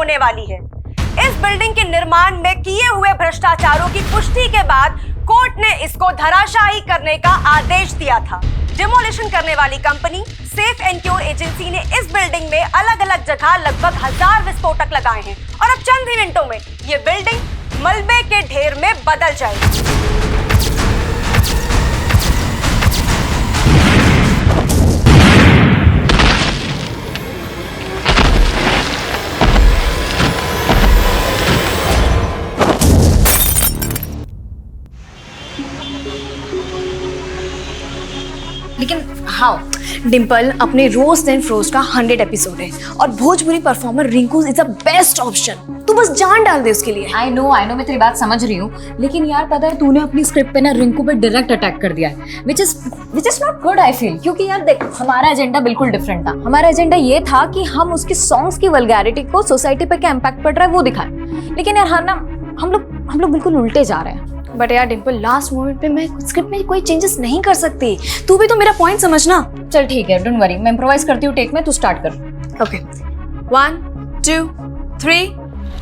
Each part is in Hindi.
होने वाली है। इस बिल्डिंग के निर्माण में किए हुए भ्रष्टाचारों की पुष्टि के बाद कोर्ट ने इसको धराशायी करने का आदेश दिया था। डिमोलिशन करने वाली company safe and cure agency ने इस बिल्डिंग में अलग अलग जगह लगभग 1000 विस्फोटक लगाए हैं और अब चंद ही मिनटों में ये बिल्डिंग मलबे के ढेर में बदल जाएगी। लेकिन हाँ डिम्पल, अपने रोज देन फ्रोज का 100 एपिसोड है और Bhojpuri performer Rinku is the best option. तू बस जान डाल दे उसके लिए। आई नो मैं तेरी बात समझ रही हूँ, लेकिन यार पता है तूने अपनी स्क्रिप्ट पे ना रिंकू पे डायरेक्ट अटैक कर दिया है, which is not good I feel. क्योंकि यार देख, हमारा एजेंडा बिल्कुल डिफरेंट था। हमारा एजेंडा ये था कि हम उसके सॉन्ग्स की वल्गैरिटी को सोसाइटी पे क्या इम्पैक्ट पड़ रहा है वो दिखाएं, लेकिन यार ना हम लोग बिल्कुल उल्टे जा रहे हैं। बट यार डिम्पल, लास्ट मोमेंट पे मैं स्क्रिप्ट में कोई चेंजेस नहीं कर सकती। तू भी तो मेरा पॉइंट समझना। चल ठीक है, डोंट वरी, मैं इम्प्रोवाइज करती हूँ टेक में, तू स्टार्ट कर। Okay 1 2 3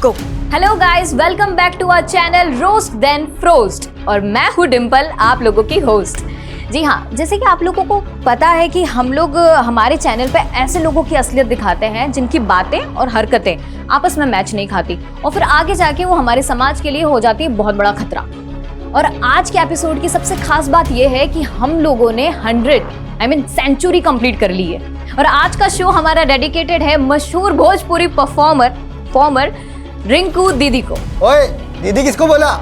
go. Hello guys, welcome back to our channel roast then frozed और मैं हूँ डिम्पल, आप लोगों की होस्ट। जी हाँ, जैसे कि आप लोगों को पता है कि हम लोग हमारे चैनल पे ऐसे लोगों की असलियत दिखाते हैं जिनकी बातें और हरकतें आपस में मैच नहीं खाती और फिर आगे जाके वो हमारे समाज के लिए हो जाती है बहुत बड़ा खतरा। और आज के एपिसोड की सबसे खास बात यह है कि हम लोगों ने 100 सेंचुरी कंप्लीट कर ली है और आज का शो हमारा डेडिकेटेड है मशहूर भोजपुरी परफॉर्मर रिंकू दीदी को। ओए, दीदी किसको बोला?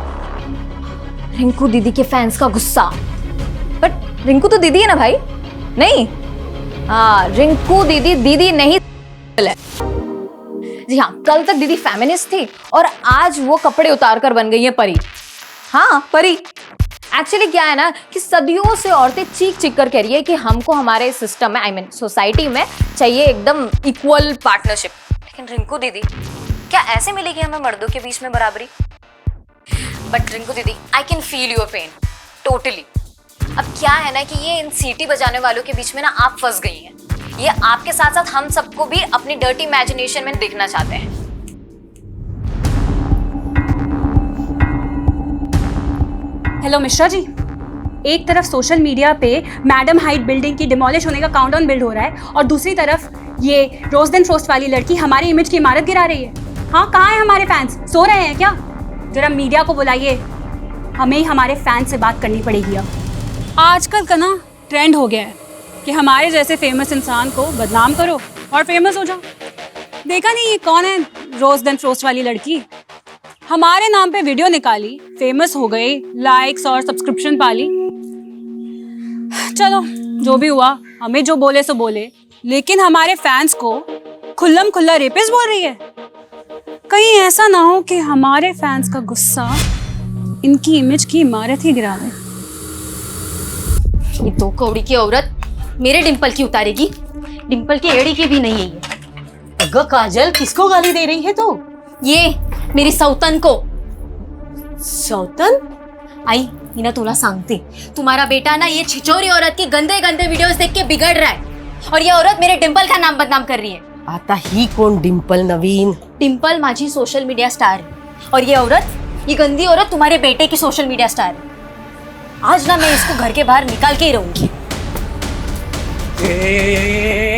रिंकू दीदी के फैंस का गुस्सा। बट रिंकू तो दीदी है ना भाई? नहीं, हाँ रिंकू दीदी नहीं है। जी हाँ, कल तक दीदी फेमिनिस्ट थी और आज वो कपड़े उतार कर बन गई है परी। हाँ परी। एक्चुअली क्या है ना कि सदियों से औरतें चीख कर कह रही है कि हमको हमारे सिस्टम में सोसाइटी में चाहिए एकदम इक्वल पार्टनरशिप। लेकिन रिंकू दीदी, क्या ऐसे मिलेगी हमें मर्दों के बीच में बराबरी? बट रिंकू दीदी, I can feel your pain totally. अब क्या है ना कि ये इन सीटी बजाने वालों के बीच में ना आप फंस गई हैं। ये आपके साथ साथ हम सबको भी अपनी डर्टी इमेजिनेशन में देखना चाहते हैं। हेलो मिश्रा जी, एक तरफ सोशल मीडिया पे मैडम हाइट बिल्डिंग की डिमोलिश होने का काउंटडाउन बिल्ड हो रहा है और दूसरी तरफ ये रोज देन फ्रोस्ट वाली लड़की हमारी इमेज की इमारत गिरा रही है। हाँ, कहाँ हैं हमारे फैंस? सो रहे हैं क्या? जरा मीडिया को बुलाइए, हमें ही हमारे फैंस से बात करनी पड़ेगी। अब आजकल का ना ट्रेंड हो गया है कि हमारे जैसे फेमस इंसान को बदनाम करो और फेमस हो जाओ। देखा नहीं ये कौन है रोज देन फ्रोस्ट वाली लड़की? हमारे नाम पे वीडियो निकाली, फेमस हो गई, लाइक्स और सब्सक्रिप्शन पाली। चलो जो भी हुआ, हमें जो बोले सो बोले, लेकिन हमारे फैंस को खुल्लम खुल्ला रेपिस्ट बोल रही है। कहीं ऐसा ना हो कि हमारे फैंस का गुस्सा इनकी इमेज की इमारत ही गिरा दे। ये दो कौड़ी की औरत मेरे डिंपल की उतारेगी, डिंपल की एड़ी की भी नहीं है ये। अगं काजल, किसको गाली दे रही है तू? ये मेरी सौतन को। सौतन? आई मी ना तुला सांगते, तुम्हारा बेटा ना ये छिचोरी औरत की गंदे गंदे वीडियोस देख के बिगड़ रहा है और ये औरत मेरे डिंपल का नाम बदनाम कर रही है। आता ही कौन डिंपल नवीन? डिंपल माझी सोशल मीडिया स्टार है और ये औरत, ये गंदी औरत तुम्हारे बेटे की सोशल मीडिया स्टार है। आज ना मैं इसको घर के बाहर निकाल के ही रहूंगी।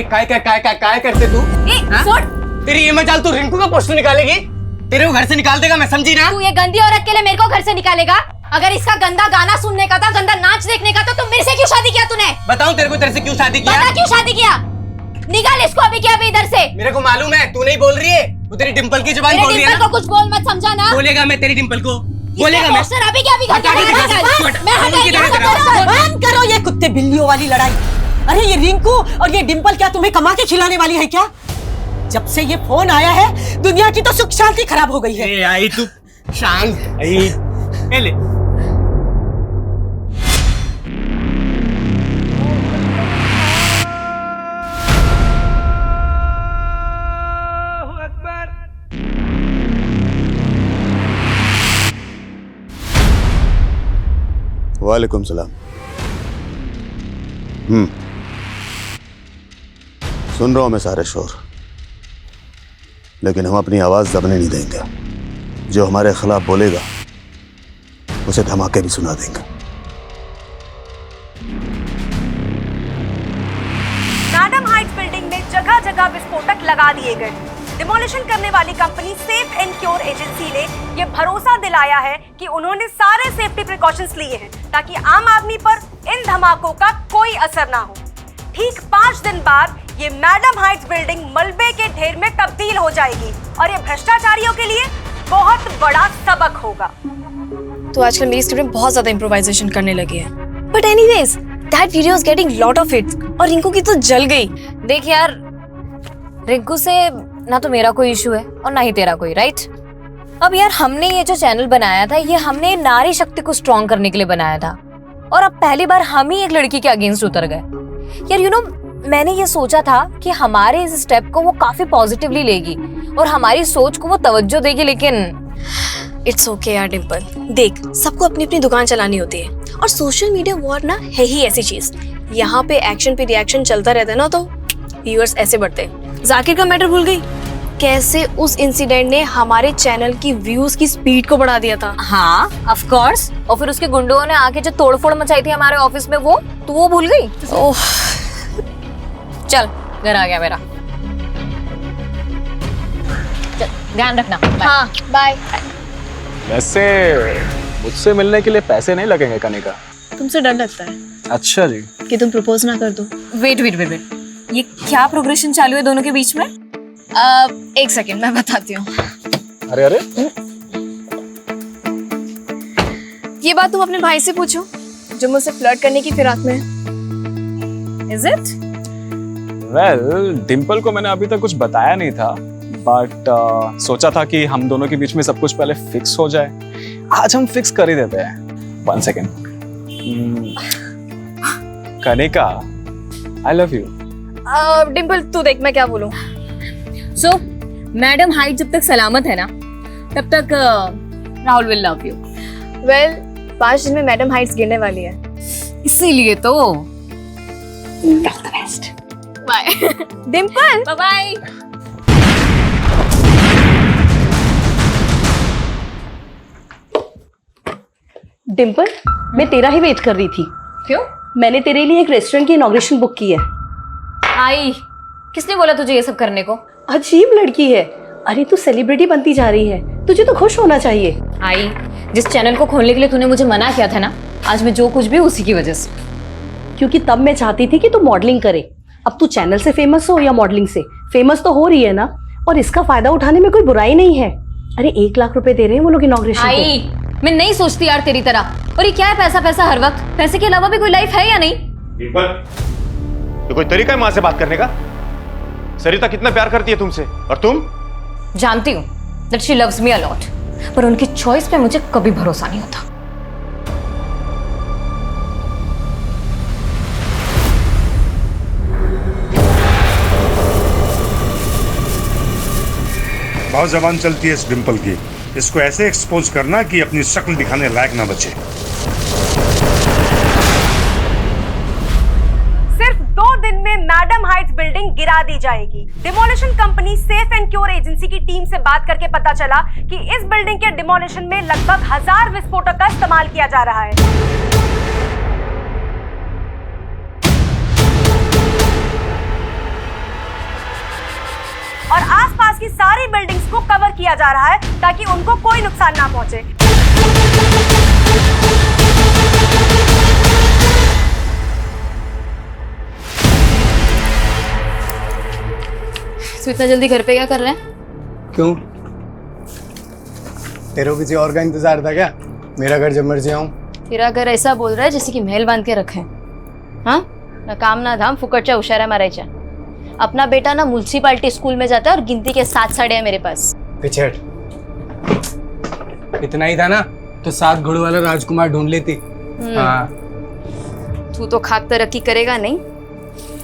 काय करते तू? तेरी ये मजाल तू रिंकू का पोस्टर निकालेगी? तेरे को घर से निकाल देगा, मैं समझी ना? तू ये गंदी औरत के लिए मेरे को घर से निकालेगा? अगर इसका गंदा गाना सुनने का था, गंदा नाच देखने का था, तो मेरे से क्यों शादी किया तूने? बताऊं तेरे से क्यों शादी किया? बता क्यों शादी किया? निकाल इसको अभी के अभी इधर से। मेरे को मालूम है, तू नहीं बोल रही है, तू तेरी डिंपल की जुबान बोल रही है ना? डिंपल को कुछ बोल मत, समझा ना? बोलेगा मैं तेरी डिंपल को, बोलेगा मैं। पोस्टर अभी के अभी घर बंद करो ये कुत्ते बिल्लियों वाली लड़ाई। अरे ये रिंकू और ये डिंपल क्या तुम्हें कमा के खिलाने वाली है क्या? जब से ये फोन आया है दुनिया की तो सुख शांति खराब हो गई है। आई तू शांत ले। वालेकुम सलाम। सुन रहा हूं मैं सारे शोर। लेकिन हम अपनी आवाज दबने नहीं देंगे। जो हमारे खिलाफ बोलेगा उसे धमाके भी सुना देंगे। मैडम हाइट्स बिल्डिंग में जगह जगह विस्फोटक लगा दिए गए। डिमोलिशन करने वाली company safe and cure agency ने यह भरोसा दिलाया है कि उन्होंने सारे सेफ्टी प्रिकॉशंस लिए हैं ताकि आम आदमी पर इन धमाकों का कोई असर ना हो। ठीक 5 दिन बाद ये मैडम हाइट्स बिल्डिंग मलबे के ढेर में तब्दील हो जाएगी और ये भ्रष्टाचारियों के लिए बहुत बड़ा सबक होगा। तो आजकल मेरी स्क्रिप्ट में बहुत ज्यादा इम्प्रोवाइजेशन करने लगी है। But anyways that video is getting lot of hits और रिंकू की तो जल गई। देख यार, रिंकू से ना तो मेरा कोई इशू है और ना ही तेरा कोई, राइट? अब यार हमने ये जो चैनल बनाया था ये हमने नारी शक्ति को स्ट्रॉन्ग करने के लिए बनाया था और अब पहली बार हम ही एक लड़की के अगेंस्ट उतर गए। यार यू नो, मैंने ये सोचा था कि हमारे इस स्टेप को वो काफी पॉजिटिवली लेगी और हमारी सोच को वो तवज्जो देगी, लेकिन इट्स ओके यार डिम्पल, देख सबको अपनी अपनी दुकान चलानी होती है और सोशल मीडिया वॉर ना है ही ऐसी चीज। यहाँ पे एक्शन पे रिएक्शन चलता रहता है ना, तो व्यूअर्स ऐसे बढ़ते। जाकिर का मैटर भूल गई, कैसे उस इंसिडेंट ने हमारे चैनल की व्यूज की स्पीड को बढ़ा दिया था। हाँ ऑफ कोर्स, और फिर उसके गुंडों ने आके जो तोड़फोड़ मचाई थी हमारे ऑफिस में, वो तो वो भूल गई। ओह चल घर आ गया मेरा, चल ध्यान रखना। हाँ बाय। वैसे मुझसे मिलने के लिए पैसे नहीं लगेंगे कनिका? तुमसे डर लगता है अच्छा जी। कि तुम प्रपोज ना कर दो। वेट वेट वेट वेट, ये क्या प्रोग्रेशन चालू है दोनों के बीच में? एक सेकेंड मैं बताती हूँ। अरे अरे, ये बात तुम अपने भाई से पूछो जो मुझसे फ्लर्ट करने की फिराक में है। Is it? वेल डिम्पल को मैंने अभी तक कुछ बताया नहीं था, बट सोचा था कि हम दोनों के बीच में सब कुछ पहले फिक्स हो जाए। आज हम फिक्स कर ही देते हैं। 1 second. Kanika, I love you. Dimple तू देख मैं क्या बोलूं। सो मैडम हाइट जब तक सलामत है ना तब तक Rahul will love you. Well 5 दिन में मैडम हाइट्स गिरने वाली है, इसीलिए तो bye. Dimple bye bye. Dimple, मैं तेरा ही वेट कर रही थी। क्यों? मैंने तेरे लिए एक रेस्टोरेंट की इनॉग्रेशन बुक की है। आई, किसने बोला तुझे ये सब करने को? अजीब लड़की है। अरे तू सेलिब्रिटी बनती जा रही है, तुझे तो खुश होना चाहिए। आई, जिस चैनल को खोलने के लिए तूने मुझे मना किया था ना, आज मैं जो कुछ भी उसी की वजह से। क्योंकि तब मैं चाहती थी कि तू मॉडलिंग करे। अब तू चैनल से फेमस हो या मॉडलिंग से, फेमस तो हो रही है ना, और इसका फायदा उठाने में कोई बुराई नहीं है। अरे 1 लाख रुपए दे रहे हैं वो लोग इनॉग्रेशन पे। आई, मैं नहीं सोचती यार तेरी तरह। और ये क्या है पैसा पैसा हर वक्त? पैसे के अलावा भी कोई लाइफ है या नहीं? तो कोई तरीका है माँ से बात करने का? सरिता कितना प्यार करती है तुमसे, और तुम? जानती हूँ that she loves me a lot, पर उनकी चॉइस पे मुझे कभी भरोसा नहीं होता। बहुत जबान चलती है इस डिम्पल की। इसको ऐसे एक्सपोज करना कि अपनी शक्ल दिखाने लायक ना बचे। सिर्फ 2 दिन में मैडम हाइट्स बिल्डिंग गिरा दी जाएगी। Demolition company safe and cure agency की टीम से बात करके पता चला कि इस बिल्डिंग के डिमोलिशन में लगभग 1000 विस्फोटक का इस्तेमाल किया जा रहा है। और आसपास की सारी बिल्डिंग्स को कवर किया जा रहा है ताकि उनको कोई नुकसान ना पहुंचे। तो इतना जल्दी घर पे क्या कर रहे हैं? क्यों? तेरे को किसी और का इंतजार था क्या? मेरा घर जब मर्जी आऊं। तेरा घर ऐसा बोल रहा है जैसे कि महल बांध के रखे। हाँ ना काम ना धाम, फुकटच्या उशारा मारायच्या। अपना बेटा ना म्युनिसिपालिटी स्कूल में जाता है और गिनती के 7 साड़ियां मेरे पास। पिछड़। इतना ही था ना तो 7 घोड़ों वाला राजकुमार ढूंढ लेती। हाँ। तू तो खाक तरक्की करेगा नहीं,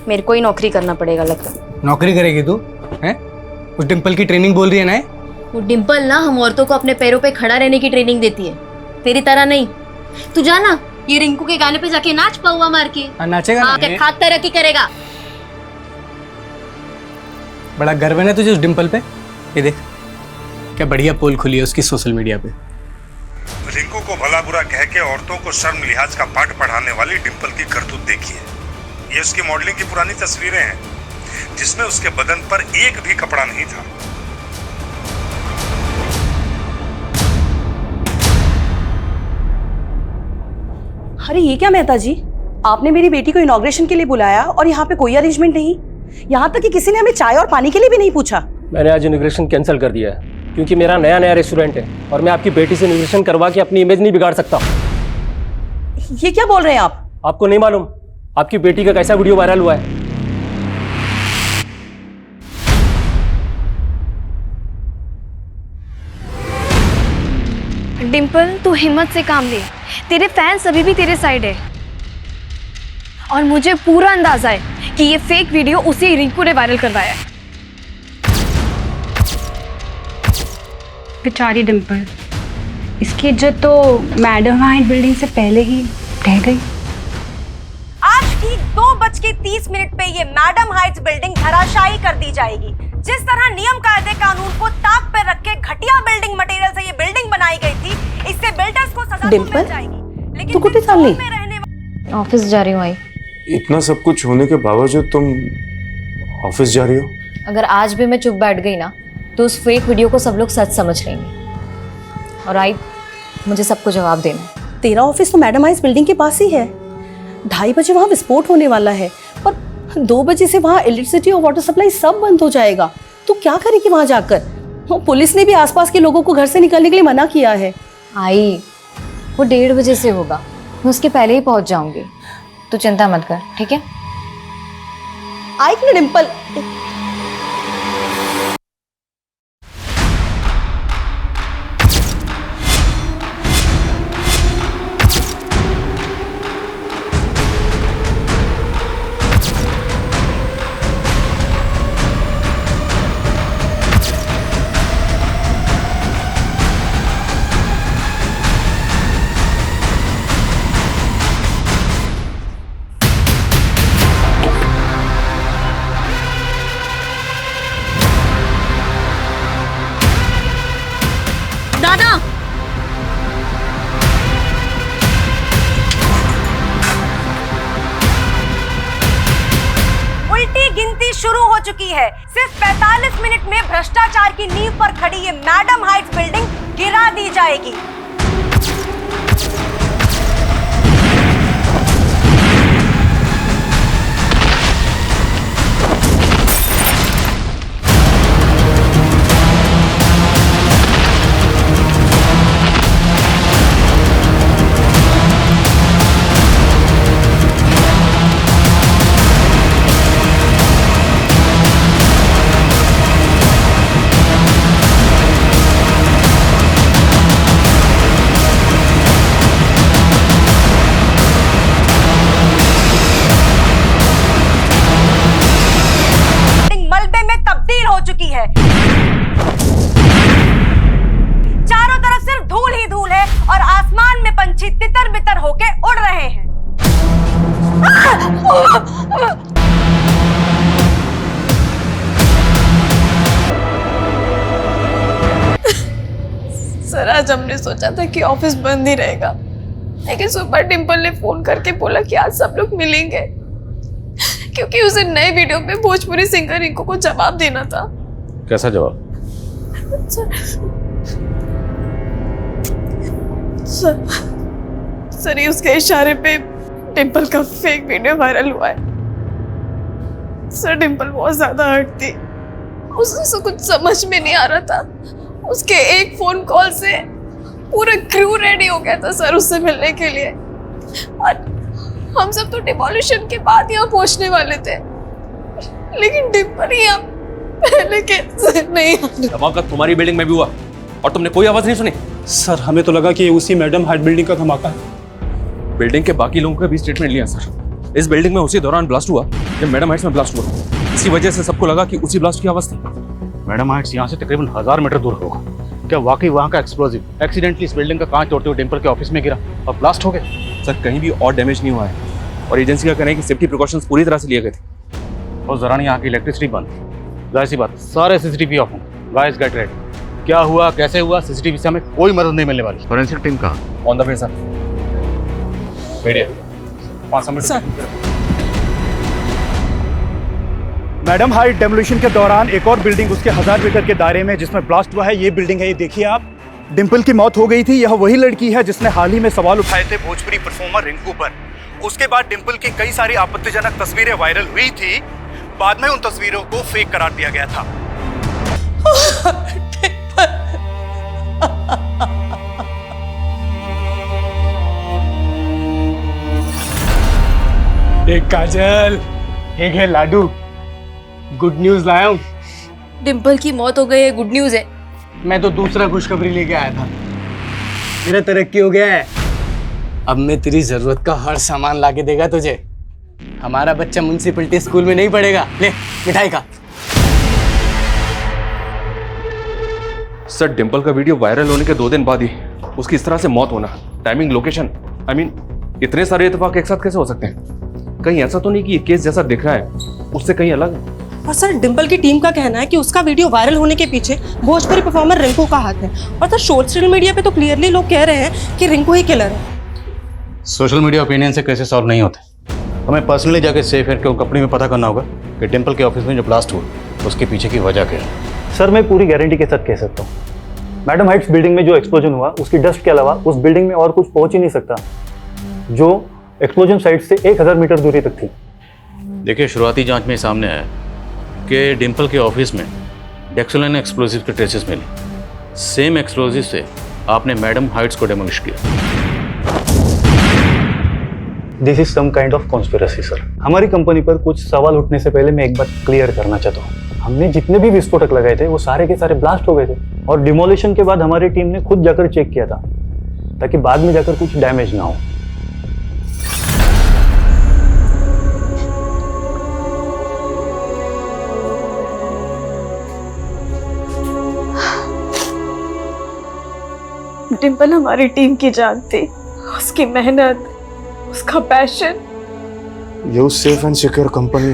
मेरे को ही नौकरी करना पड़ेगा लगता। नौकरी करेगी तू? हैं? उस डिम्पल की ट्रेनिंग बोल रही है ना? वो डिम्पल ना हम औरतों को अपने पैरों पे खड़ा रहने की ट्रेनिंग देती है, तेरी तरह नहीं। तू जाना ये रिंकू के गाने पे जाके नाच पौवा मार के। नाचेगा ना? क्या खाक तरक्की करेगा? बड़ा गर्व है ना तुझे उस डिम्पल पे? ये देख, क्या बढ़िया पोल खुली है उसकी सोशल मीडिया पे। रिंकू को भला बुरा कह के औरतों को शर्म लिहाज का पाठ पढ़ाने वाली डिंपल की करतूत देखिए। ये उसकी मॉडलिंग की पुरानी तस्वीरें हैं जिसमें उसके बदन पर एक भी कपड़ा नहीं था। अरे ये क्या मेहता जी, आपने मेरी बेटी को इनॉग्रेशन के लिए बुलाया और यहाँ पे कोई अरेंजमेंट नहीं, यहाँ तक कि किसी ने हमें चाय और पानी के लिए भी नहीं पूछा। मैंने आज इनॉग्रेशन कैंसिल कर दिया है क्योंकि मेरा नया रेस्टोरेंट है और मैं आपकी बेटी से इनॉग्रेशन करवा के अपनी इमेज नहीं बिगाड़ सकता। ये क्या बोल रहे हैं आप? आपको नहीं मालूम आपकी बेटी का कैसा वीडियो वायरल हुआ है? डिंपल, तू हिम्मत से काम ले, तेरे फैंस अभी भी तेरे साइड है और मुझे पूरा अंदाजा है कि ये फेक वीडियो उसी रिंकू ने वायरल करवाया है। बेचारी डिम्पल, इसकी इज्जत तो मैडम हाइट बिल्डिंग से पहले ही रह गई। आज ठीक 2:30 पे ये मैडम हाइट्स बिल्डिंग धराशायी कर दी जाएगी। जिस तरह नियम कायदे कानून को ताक पे रख के घटिया बिल्डिंग मटेरियल से ये बिल्डिंग बनाई गई थी, इससे बिल्डर्स को सजा तो मिल जाएगी। लेकिन तू कुछ साल ऑफिस जा रही हूँ आई। इतना सब कुछ होने के बावजूद तुम ऑफिस जा रही हो? अगर आज भी मैं चुप बैठ गई ना तो उस फेक वीडियो को सब लोग सच समझ लेंगे और आई मुझे सबको जवाब देना है। तेरा ऑफिस तो मैडम हाइट्स बिल्डिंग के पास ही है। 2:30 बजे वहाँ विस्फोट होने वाला है और 2 बजे से वहाँ इलेक्ट्रिसिटी और वाटर सप्लाई सब बंद हो जाएगा। तू क्या करेगी वहाँ जाकर? पुलिस ने भी आसपास के लोगों को घर से निकलने के लिए मना किया है। आई वो 1:30 बजे से होगा, मैं उसके पहले ही पहुँच जाऊंगी, तो चिंता मत कर, ठीक है? आई ना डिंपल, शुरू हो चुकी है। सिर्फ 45 मिनट में भ्रष्टाचार की नींव पर खड़ी ये मैडम हाइट्स बिल्डिंग गिरा दी जाएगी। है। चारों तरफ सिर्फ धूल ही धूल है और आसमान में पंछी तितर बितर होके उड़ रहे हैं। सर आज हमने सोचा था कि ऑफिस बंद ही रहेगा, लेकिन सुबह डिंपल ने फोन करके बोला कि आज सब लोग मिलेंगे क्योंकि उसे नए वीडियो पे भोजपुरी सिंगर रिंकू को जवाब देना था। कैसा जवाब? सर ये उसके इशारे पे डिंपल का फेक वीडियो वायरल हुआ है। सर डिंपल बहुत ज्यादा हर्ट थी, उसे कुछ समझ में नहीं आ रहा था। उसके एक फोन कॉल से पूरा क्रू रेडी हो गया था सर उससे मिलने के लिए, और हम सब तो डिमोलिशन के बाद यहाँ पहुँचने वाले थे, लेकिन डिंपल ही यहाँ पहले के नहीं। धमाका तुम्हारी बिल्डिंग में भी हुआ और तुमने कोई आवाज नहीं सुनी? सर हमें तो लगा कि ये उसी मैडम हाइट बिल्डिंग का धमाका है। बिल्डिंग के बाकी लोगों का भी स्टेटमेंट लिया सर। इस बिल्डिंग में उसी दौरान ब्लास्ट हुआ जब मैडम हाइट्स में ब्लास्ट हुआ। इसी वजह से सबको लगा कि उसी ब्लास्ट की आवाज थी। मैडम हाइट्स यहाँ से तकरीबन 1000 मीटर दूर होगा। क्या वाकई वहाँ का एक्सप्लोजिव एक्सीडेंटली इस बिल्डिंग का कांच तोड़ते हुए डिंपल के ऑफिस में गिरा और ब्लास्ट हो गए? सर कहीं भी और डैमेज नहीं हुआ है और एजेंसी का कहना है कि सेफ्टी प्रिकॉशंस पूरी तरह से लिए गए थे। और जरा यहाँ की इलेक्ट्रिसिटी बंद, जाहिर सी बात सारे CCTV ऑफ होंगे। Guys get ready. क्या हुआ, कैसे हुआ, सीसीटीवी से हमें कोई मदद नहीं मिलने वाली। फोरेंसिक टीम कहाँ? On the way sir. Media 5 minute sir. Madam height demolition के दौरान एक और बिल्डिंग उसके 1000 मीटर के दायरे में जिसमें ब्लास्ट हुआ है, ये बिल्डिंग है, ये देखिए आप। डिंपल की मौत हो गई थी। यह वही लड़की है जिसने हाल ही में सवाल उठाए थे भोजपुरी परफॉर्मर रिंकू पर। उसके बाद डिंपल की कई सारी आपत्तिजनक तस्वीरें वायरल हुई थी। बाद में उन तस्वीरों को फेक करार दिया गया था। एक काजल, एक है लाडू। गुड न्यूज लाया हूँ। डिंपल की मौत हो गई है, गुड न्यूज है। मैं तो दूसरा खुशखबरी लेके आया था। मेरा तरक्की हो गया है। अब मैं तेरी जरूरत का हर सामान लाके देगा तुझे। हमारा बच्चा म्युनिसिपैलिटी स्कूल में नहीं पढ़ेगा। ले मिठाई खा। सर डिंपल का वीडियो वायरल होने के 2 दिन बाद ही उसकी इस तरह से मौत होना, टाइमिंग, लोकेशन, आई मीन इतने सारे इत्तेफाक एक साथ कैसे हो सकते हैं? कहीं ऐसा तो नहीं कि ये केस जैसा दिख रहा है उससे कहीं अलग है? और सर डिंपल की टीम का कहना है कि उसका वीडियो वायरल होने के पीछे भोजपुरी परफॉर्मर रिंकू का हाथ है। और सर सोशल मीडिया पे तो क्लियरली लोग कह रहे हैं कि रिंकू ही किलर है। सोशल मीडिया ओपिनियन से कैसे सॉल्व नहीं होते। हमें पर्सनली जाके सेफ एयर के कंपनी में पता करना होगा कि डिंपल के ऑफिस में जो ब्लास्ट हुआ उसके पीछे की वजह क्या है। सर मैं पूरी गारंटी के साथ कह सकता हूँ, मैडम हाइट्स बिल्डिंग में जो एक्सप्लोजन हुआ उसकी डस्ट के अलावा उस बिल्डिंग में और कुछ पहुंच ही नहीं सकता जो एक्सप्लोजन साइट से 1000 मीटर दूरी तक थी। देखिए शुरुआती जांच में सामने आया कि डिंपल के ऑफिस में डेक्सोलाइन एक्सप्लोजिव के ट्रेसेस मिले। सेम एक्सप्लोजिव से आपने मैडम हाइट्स को डेमोलिश किया। This is some kind of conspiracy sir. हमारी कंपनी पर कुछ सवाल उठने से पहले मैं एक बात क्लियर करना चाहता हूँ। हमने जितने भी विस्फोटक लगाए थे वो सारे के सारे ब्लास्ट हो गए थे और डिमोलिशन के बाद हमारी टीम ने खुद जाकर चेक किया था ताकि बाद में जाकर कुछ डैमेज ना हो। डिंपल हमारी टीम की जान थी, उसकी मेहनत, उसका पैशन। ये उस सेफ एंड सिक्योर कंपनी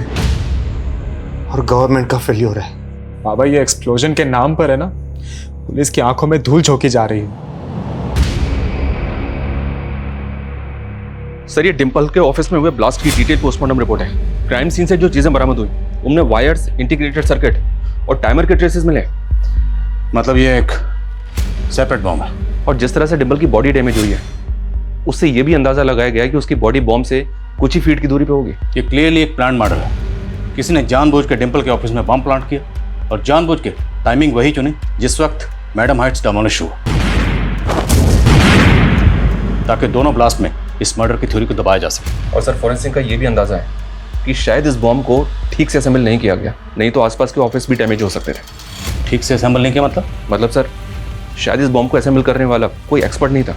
और गवर्नमेंट का फेल्योर है। बाबा ये एक्सप्लोजन के नाम पर है ना, पुलिस की आंखों में धूल झोंकी जा रही है। सर ये डिंपल के ऑफिस में हुए ब्लास्ट की डिटेल पोस्टमार्टम रिपोर्ट है। क्राइम सीन से जो चीजें बरामद हुई उनमें वायर्स, इंटीग्रेटेड सर्किट और टाइमर के ट्रेसेस मिले। मतलब ये एक सेपरेट बॉम्ब है। और जिस तरह से डिंपल की बॉडी डैमेज हुई है उससे ये भी अंदाजा लगाया गया कि उसकी बॉडी बॉम्ब से कुछ ही फीट की दूरी पे होगी। ये क्लियरली एक प्लान मर्डर है। किसी ने जानबूझ के डिंपल के ऑफिस में बम प्लांट किया और जानबूझ के टाइमिंग वही चुनी जिस वक्त मैडम हाइट्स डेमोलिश हुआ, ताकि दोनों ब्लास्ट में इस मर्डर की थ्योरी को दबाया जा सके। और सर फॉरेंसिक का ये भी अंदाजा है कि शायद इस बॉम्ब को ठीक से असेंबल नहीं किया गया, नहीं तो आसपास के ऑफिस भी डैमेज हो सकते थे। ठीक से असेंबल नहीं किया मतलब सर शायद इस बॉम्ब को असेंबल करने वाला कोई एक्सपर्ट नहीं था,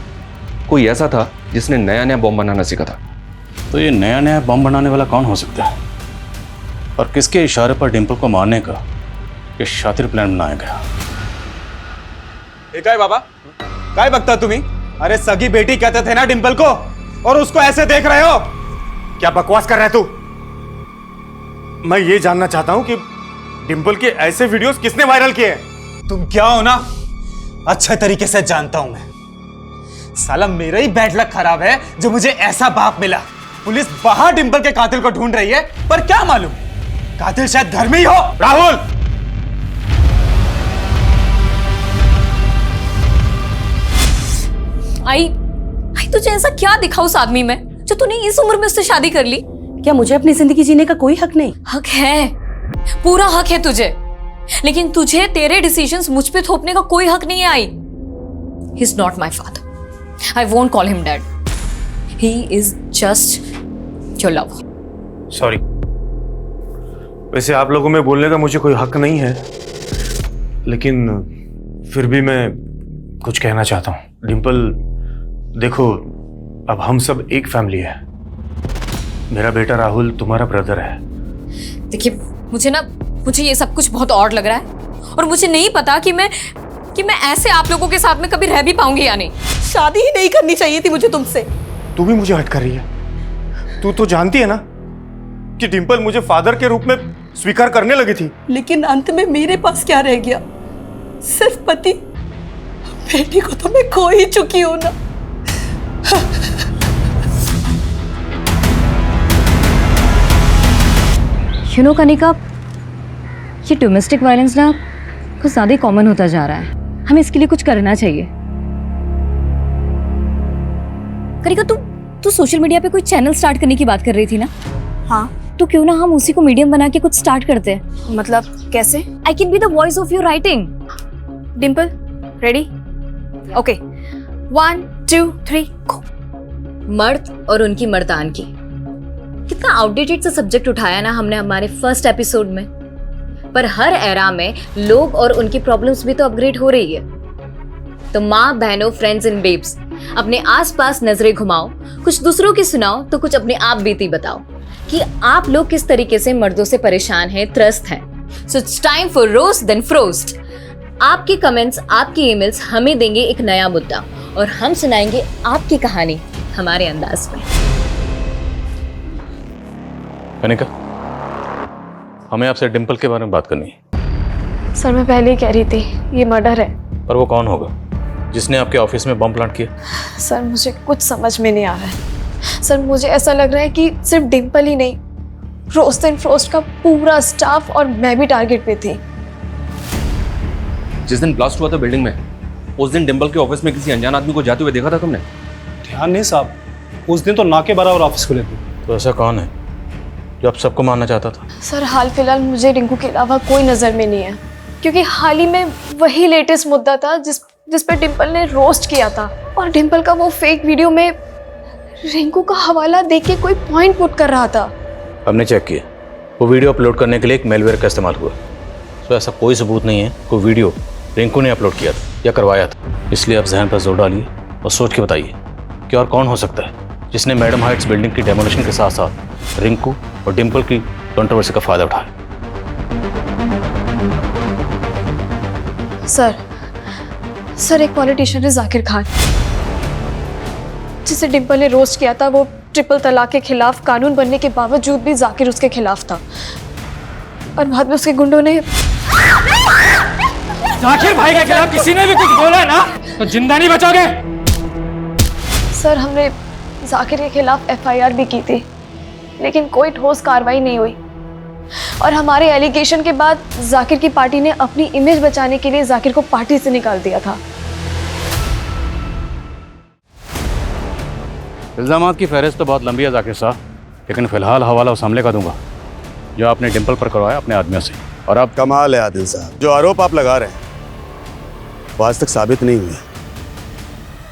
कोई ऐसा था जिसने नया नया बॉम्ब बनाना सीखा था। तो ये नया नया बम बनाने वाला कौन हो सकता है और किसके इशारे पर डिंपल को मारने का ये शातिर प्लान बनाया गया? काय बाबा, काय बघता तुम्ही? अरे सगी बेटी कहते थे ना डिंपल को, और उसको ऐसे देख रहे हो? क्या बकवास कर रहा है तू? मैं ये जानना चाहता हूं कि डिंपल के ऐसे वीडियोस किसने वायरल किए? तुम क्या हो ना अच्छे तरीके से जानता हूं मैं। साला मेरा ही बैड लक खराब है जो मुझे ऐसा बाप मिला। पुलिस बाहर डिंपल के कातिल को ढूंढ रही है, पर क्या मालूम कातिल शायद घर में ही हो। राहुल, आई तुझे ऐसा क्या दिखा उस आदमी में जो तूने इस उम्र में उससे शादी कर ली? क्या मुझे अपनी जिंदगी जीने का कोई हक नहीं? हक है, पूरा हक है तुझे, लेकिन तुझे तेरे डिसीजंस मुझ पे थोपने का कोई हक नहीं है। I he is not my father, I won't call him dad. He is just your lover. Sorry. वैसे आप लोगों में बोलने का मुझे कोई हक नहीं है, लेकिन फिर भी मैं कुछ कहना चाहता हूँ। डिंपल देखो, अब हम सब एक फैमिली है। मेरा बेटा राहुल तुम्हारा ब्रदर है। देखिए मुझे ये सब कुछ बहुत ऑड लग रहा है और मुझे नहीं पता कि मैं ऐसे आप लोगों के साथ में कभी रह भी पाऊंगी या नहीं। शादी ही नहीं करनी चाहिए थी मुझे तुमसे। तू भी मुझे हट कर रही है। तू तो जानती है ना कि डिंपल मुझे फादर के रूप में स्वीकार करने लगी थी। लेकिन अंत में मेरे पास क्या रह गया? सिर्फ पति, बेटी को तो मैं खो ही चुकी हूं ना। यू नो कनिका, ये डोमेस्टिक वायलेंस ना कुछ ज़्यादा कॉमन होता जा रहा है। हमें इसके लिए कुछ करना चाहिए। कनिका, तू सोशल मीडिया पे कोई चैनल स्टार्ट करने की बात कर रही थी ना? हाँ, तो क्यों ना हम उसी को मीडियम बना के कुछ स्टार्ट करते हैं? मतलब कैसे? I can be the voice of your writing. Dimple, ready? Okay, 1 2 3 गो। मर्द और उनकी मर्दानगी, कितना आउटडेटेड सा सब्जेक्ट उठाया ना हमने हमारे फर्स्ट एपिसोड में। पर हर एरा में लोग और उनकी प्रॉब्लम्स भी तो अपग्रेड हो रही है। तो माँ बहनों, फ्रेंड्स एंड बेब्स, अपने आसपास नजरें घुमाओ, कुछ दूसरों की सुनाओ तो कुछ अपने आप बीती बताओ कि आप लोग किस तरीके से मर्दों से परेशान हैं, त्रस्त हैं। So it's time for roast then frost. आपके कमेंट्स, आपकी ईमेल्स हमें देंगे एक नया मुद्दा और हम सुनाएंगे आपकी कहानी हमारे अंदाज में। कनिका, हमें आपसे डिम्पल के बारे में बात करनी है। सर मैं पहले ही कह रही थी, ये मर्डर है। पर वो कौन होगा जिसने आपके ऑफिस में बम प्लांट किया? सर मुझे कुछ समझ में नहीं आ रहा है। सर मुझे ऐसा लग रहा है कि सिर्फ डिम्पल ही नहीं, रोस्ट एंड फ्रोस्ट का पूरा स्टाफ और मैं भी टारगेट पे थी। जिस दिन ब्लास्ट हुआ था बिल्डिंग में, उस दिन डिम्पल के ऑफिस में किसी अनजान आदमी को जाते हुए देखा था तुमने? ध्यान नहीं साहब, उस दिन तो ना के बराबर ऑफिस खुले थे। तो ऐसा कौन है जो आप सबको मारना चाहता था? सर हाल फिलहाल मुझे रिंकू के अलावा कोई नज़र में नहीं है, क्योंकि हाल ही में वही लेटेस्ट मुद्दा था जिस पे डिम्पल ने रोस्ट किया था। और डिम्पल का वो फेक वीडियो में रिंकू का हवाला देख के कोई पॉइंट पुट कर रहा था। हमने चेक किया, वो वीडियो अपलोड करने के लिए एक मेलवेयर का इस्तेमाल हुआ। तो ऐसा कोई सबूत नहीं है कोई वीडियो रिंकू ने अपलोड किया था या करवाया था। इसलिए आप जहन पर जोर डालिए और सोच के बताइए कि और कौन हो सकता है जिसने मैडम हाइट्स बिल्डिंग की डेमोलिशन के साथ साथ रिंकू और डिम्पल की कंट्रोवर्सी का फायदा उठाया। सर एक पॉलिटिशियन है जाकिर खान, जिसे डिम्पल ने रोस्ट किया था। वो ट्रिपल तलाक के खिलाफ कानून बनने के बावजूद भी जाकिर उसके खिलाफ था और बाद में उसके गुंडों ने। जाकिर भाई के खिलाफ किसी ने भी कुछ बोला ना तो जिंदा नहीं बचोगे। सर हमने जाकिर के खिलाफ एफआईआर भी की थी, लेकिन कोई ठोस कार्रवाई नहीं हुई। और हमारे एलिगेशन के बाद जाकिर की पार्टी ने अपनी इमेज बचाने के लिए जाकिर को पार्टी से निकाल दिया था। इल्ज़ामात की फहरिस्त तो बहुत लंबी है जाकिर साहब, लेकिन फिलहाल हवाला उस हमले का दूंगा जो आपने डिम्पल पर करवाया अपने आदमियों से। और आप कमाल है आदिल साहब, जो आरोप आप लगा रहे हैं वो आज तक साबित नहीं हुए।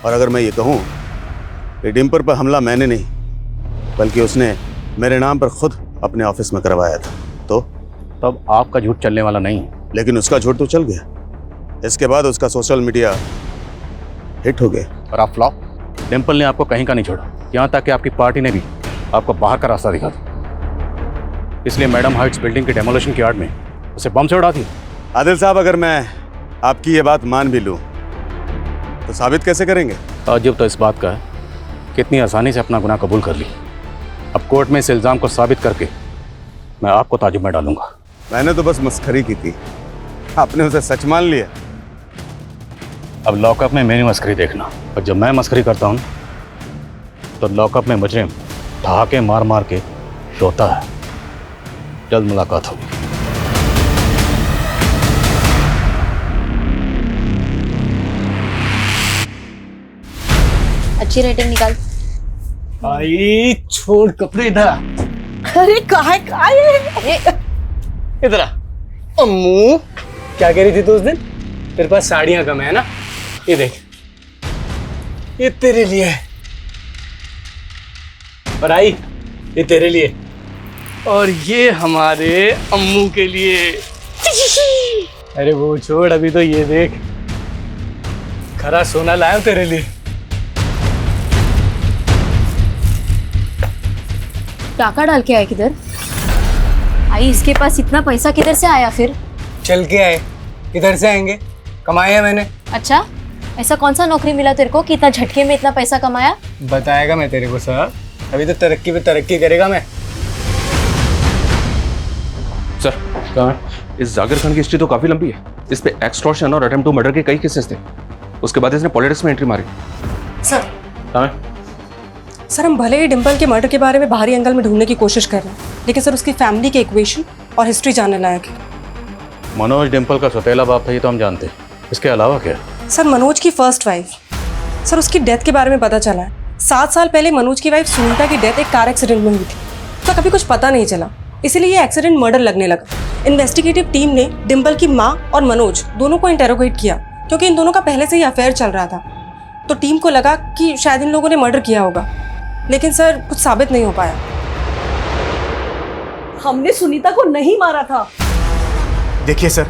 और अगर मैं ये कहूँ कि डिम्पल पर हमला मैंने नहीं बल्कि उसने मेरे नाम पर खुद अपने ऑफिस में करवाया था, तो तब आपका झूठ चलने वाला नहीं है। लेकिन उसका झूठ तो चल गया। इसके बाद उसका सोशल मीडिया हिट हो गया और आप फ्लॉप। डिम्पल ने आपको कहीं का नहीं छोड़ा, यहाँ तक कि आपकी पार्टी ने भी आपको बाहर का रास्ता दिखा था। इसलिए मैडम हाइट्स बिल्डिंग की डेमोलिशन की आड़ में उसे बम से उड़ा दी। आदिल साहब, अगर मैं आपकी ये बात मान भी लूँ तो साबित कैसे करेंगे? ताज्जुब तो इस बात का है कितनी आसानी से अपना गुनाह कबूल कर ली। अब कोर्ट में इस इल्ज़ाम को साबित करके मैं आपको ताजुब में डालूंगा। मैंने तो बस मस्खरी की थी, आपने उसे सच मान लिया। अब लॉकअप में मेरी मस्करी देखना, और जब मैं मस्करी करता हूँ तो लॉकअप में मुजरिम ठहाके मार मार के रोता है। जल्द मुलाकात होगी। अच्छी रेटिंग निकाल। भाई छोड़ कपड़े इधर आ। अरे कहा इधर आ। अम्मू क्या कह रही थी तू उस दिन? तेरे पास साड़ियां कम है ना, ये देख, ये तेरे लिए है। और आई, ये तेरे लिए, और ये हमारे अम्मू के लिए। अरे वो छोड़, अभी तो ये देख, खरा सोना लाया हूं तेरे लिए। टाका डाल के आए किधर? आई, इसके पास इतना पैसा किधर से आया फिर? चल के आए। किधर से आएंगे? कमाया मैंने। अच्छा, ऐसा कौन सा नौकरी मिला तेरे को कि इतना झटके में इतना पैसा कमाया? बताएगा मैं तेरे को सर, अभी तो तरक्की पे तरक्की करेगा मैं। सर, इस जाकिर खान की हिस्ट्री तो काफी लंबी है। इस पे एक्सटॉर्शन और अटेम्प्ट टू मर्डर के कई केसेस थे। उसके बाद इसने पॉलिटिक्स में एंट्री मारी। सर हाँ सर, हम भले ही डिम्पल के मर्डर के बारे में बाहरी एंगल में ढूंढने की कोशिश कर रहे हैं, लेकिन सर उसकी फैमिली के इक्वेशन और हिस्ट्री जानने लायक है। मनोज डिम्पल का सौतेला बाप था ये तो हम जानते हैं, इसके अलावा क्या? सर मनोज की फर्स्ट वाइफ, सर उसकी डेथ के बारे में पता चला है। 7 साल पहले मनोज की वाइफ सुनीता की डेथ एक कार एक्सीडेंट में हुई थी, तो कभी कुछ पता नहीं चला, इसीलिए ये एक्सीडेंट मर्डर लगने लगा। इन्वेस्टिगेटिव टीम ने डिम्पल की माँ और मनोज दोनों को इंटेरोगेट किया, क्योंकि इन दोनों का पहले से ही अफेयर चल रहा था। तो टीम को लगा कि शायद इन लोगों ने मर्डर किया होगा, लेकिन सर कुछ साबित नहीं हो पाया। हमने सुनीता को नहीं मारा था। देखिए सर,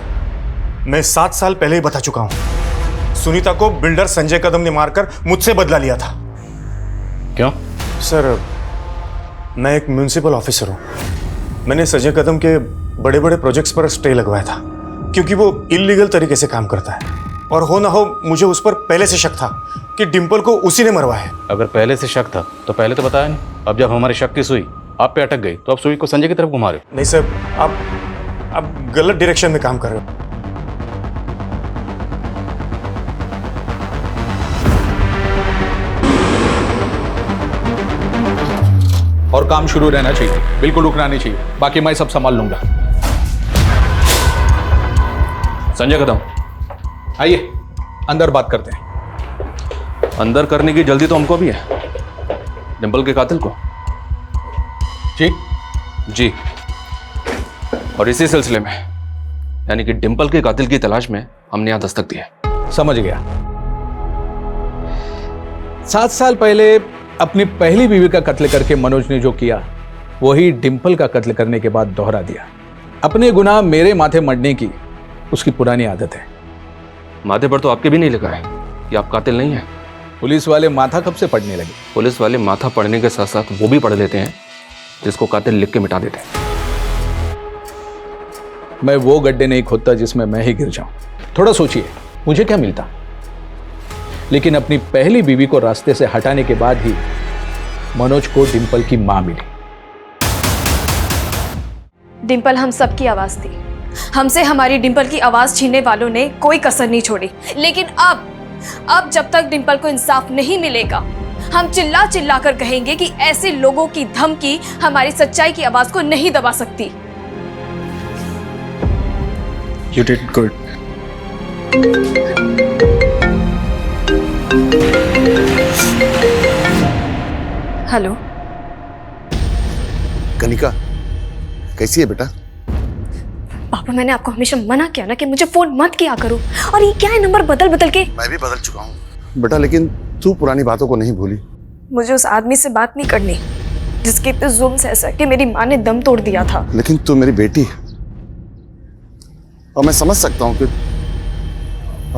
मैं 7 साल पहले ही बता चुका हूं, सुनीता को बिल्डर संजय कदम ने मारकर मुझसे बदला लिया था। क्यों? सर मैं एक म्युनिसिपल ऑफिसर हूं, मैंने संजय कदम के बड़े बड़े प्रोजेक्ट्स पर स्टे लगवाया था, क्योंकि वो इलीगल तरीके से काम करता है, और हो ना हो मुझे उस पर पहले से शक था कि डिम्पल को उसी ने मरवाया है। अगर पहले से शक था तो पहले तो बताया नहीं। अब जब हमारी शक की सुई आप पे अटक गई तो अब सुई को संजय की तरफ घुमा रहे हो। नहीं सर, आप गलत डायरेक्शन में काम कर रहे हो। और काम शुरू रहना चाहिए, बिल्कुल रुकना नहीं चाहिए, बाकी मैं सब संभाल लूंगा। संजय कदम, आइए अंदर बात करते हैं। अंदर करने की जल्दी तो हमको भी है। डिम्पल के कातिल को? जी। और इसी सिलसिले में, यानी कि डिम्पल के कातिल की तलाश में हमने यहां दस्तक दी है। समझ गया। 7 साल पहले अपनी पहली बीवी का कत्ल करके मनोज ने जो किया, वही डिम्पल का कत्ल करने के बाद दोहरा दिया। अपने गुनाह मेरे माथे मढ़ने की उसकी पुरानी आदत है। माथे पर तो आपके भी नहीं लिखा है कि आप कातिल नहीं हैं। पुलिस वाले माथा कब से पढ़ने लगे? पुलिस वाले माथा पढ़ने के साथ साथ वो भी पढ़ लेते हैं जिसको कातिल लिख के मिटा देते हैं। मैं वो गड्ढे नहीं खोदता जिसमें मैं ही गिर जाऊं। थोड़ा सोचिए, मुझे क्या मिलता? लेकिन अपनी पहली बीवी को रास्ते से हटाने के बाद ही मनोज को डिम्पल की मां मिली। डिम्पल हम सबकी आवाज थी। हमसे हमारी डिम्पल की आवाज छीनने वालों ने कोई कसर नहीं छोड़ी। लेकिन अब जब तक डिम्पल को इंसाफ नहीं मिलेगा, हम चिल्ला चिल्ला कर कहेंगे कि ऐसे लोगों की धमकी हमारी सच्चाई की आवाज को नहीं दबा सकती। You did good. Hello Kanika, कैसी है बेटा? पापा, मैंने आपको हमेशा मना किया ना कि मुझे फोन मत किया करो, और ये क्या है नंबर बदल बदल के। मैं भी बदल चुका हूँ बेटा, लेकिन तू पुरानी बातों को नहीं भूली। मुझे उस आदमी से बात नहीं करनी जिसके इतने जुल्म से ऐसा कि मेरी माँ ने दम तोड़ दिया था। लेकिन तू मेरी बेटी है, और मैं समझ सकता हूँ कि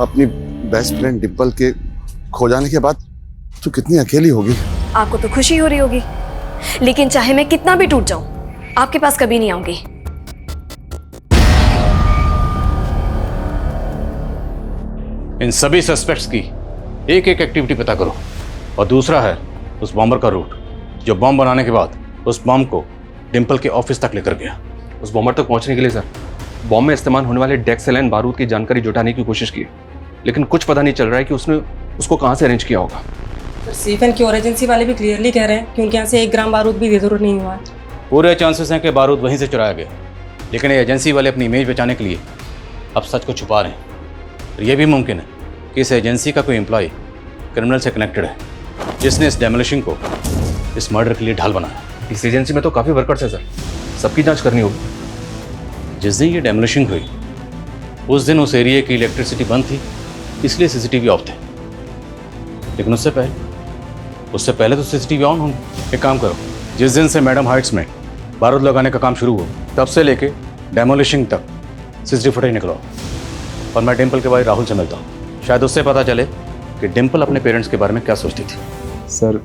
अपनी बेस्ट फ्रेंड डिम्पल के खो जाने के बाद तू कितनी अकेली होगी। आपको तो खुशी हो रही होगी, लेकिन चाहे मैं कितना भी टूट जाऊं, आपके पास कभी नहीं आऊंगी। इन सभी सस्पेक्ट्स की एक एक एक्टिविटी पता करो, और दूसरा है उस बॉम्बर का रूट जो बॉम्ब बनाने के बाद उस बॉम्ब को डिम्पल के ऑफिस तक लेकर गया। उस बॉम्बर तक पहुंचने के लिए सर, बॉम्ब में इस्तेमाल होने वाले डेक्सेलाइन बारूद की जानकारी जुटाने की कोशिश की, लेकिन कुछ पता नहीं चल रहा है कि उसने उसको कहाँ से अरेंज किया होगा। सेफ एंड क्योर एजेंसी वाले भी क्लियरली कह रहे हैं कि उनके यहाँ से 1 ग्राम बारूद भी बेदरूर नहीं हुआ है। पूरे चांसेस हैं कि बारूद वहीं से चुराया गया, लेकिन ये एजेंसी वाले अपनी इमेज बचाने के लिए अब सच को छुपा रहे हैं। और यह भी मुमकिन है कि इस एजेंसी का कोई एम्प्लॉय क्रिमिनल से कनेक्टेड है, जिसने इस डेमोलिशन को इस मर्डर के लिए ढाल बनाया। इस एजेंसी में तो काफ़ी वर्कर्स हैं सर, सबकी जांच करनी होगी। जिस दिन ये डेमोलिशन हुई उस दिन उस एरिया की इलेक्ट्रिसिटी बंद थी, इसलिए सीसीटीवी ऑफ थे। लेकिन उससे पहले तो सीसीटीवी ऑन होंगे। एक काम करो, जिस दिन से मैडम हाइट्स में बारूद लगाने का काम शुरू हुआ, तब से लेके डेमोलिशन तक सीसीटीवी फुटेज निकलवाओ, और मैं डिम्पल के भाई राहुल से मिलता हूँ। शायद उससे पता चले कि डिम्पल अपने पेरेंट्स के बारे में क्या सोचती थी। सर,